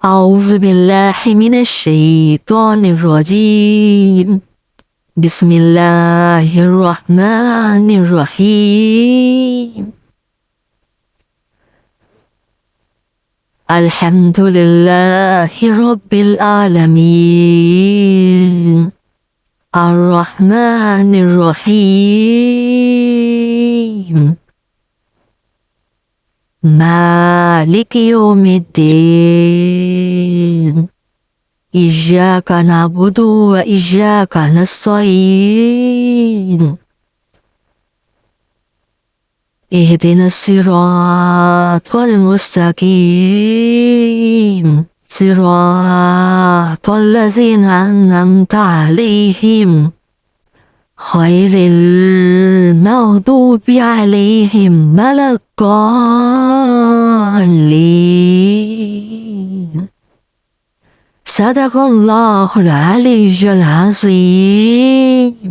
أعوذ بالله من الشيطان الرجيم. بسم الله الرحمن الرحيم. الحمد لله رب العالمين الرحمن الرحيم مالك يوم الدين إياك نعبد وإياك نستعين اهدنا الصراط المستقيم صراط الذين أنعمت عليهم غير المغضوب عليهم ولا الضالين. صدق الله العلي العظيم.